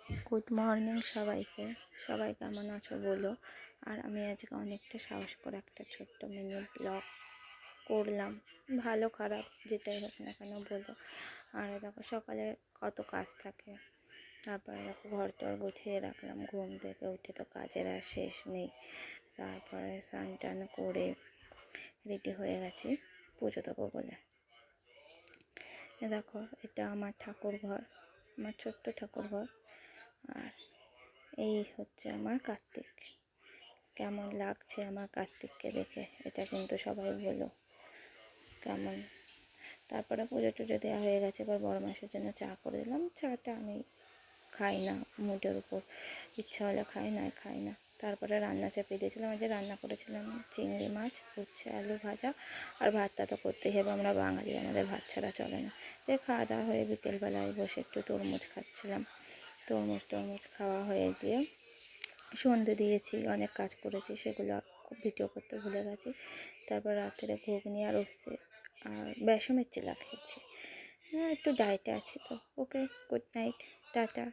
Good morning সবাইকে। সবাই কেমন আছো বলো। আর আমি আজকে অনেকটা সাহস করে একটা ছোট্ট মিনি ব্লগ করলাম, ভালো খারাপ যেটাই হোক না কেন বলো। আর দেখো সকালে কত কাজ থাকে, তারপরে দেখো ঘর টর গুছিয়ে রাখলাম, ঘুম থেকে উঠে তো কাজের আর শেষ নেই। তারপরে স্নান টান করে রেডি হয়ে গেছি পুজো দেবো বলে। দেখো এটা আমার ঠাকুর ঘর, আমার ছোট্ট ঠাকুর ঘর। আর এই হচ্ছে আমার কার্তিক। কেমন লাগছে আমার কার্তিককে দেখে এটা কিন্তু সবাই বলো কেমন। তারপরে পুজো টুজো দেওয়া হয়ে গেছে, এবার বড় মাসের জন্য চা করে দিলাম। চাটা আমি খাই না, মুডের উপর ইচ্ছা হলে খাই, না খাই না। তারপরে রান্না চাপিয়ে দিয়েছিলাম, আজকে রান্না করেছিলাম চিংড়ি মাছ, উচ্ছে আলু ভাজা, আর ভাতটা তো করতেই হবে, আমরা বাঙালি, আমাদের ভাত ছাড়া চলে না। খাওয়া দাওয়া হয়ে বিকেলবেলায় বসে একটু তরমুজ খাচ্ছিলাম। তরমুজ খাওয়া হয়ে গিয়ে সন্ধে দিয়েছি, অনেক কাজ করেছি, সেগুলো ভিডিও করতে ভুলে গেছি। তারপর রাত্রে ঘুগনি আর আর বেসমের চিলা খেয়েছি। একটু ডায়েটে আছি তো। ওকে, গুড নাইট, টাটা।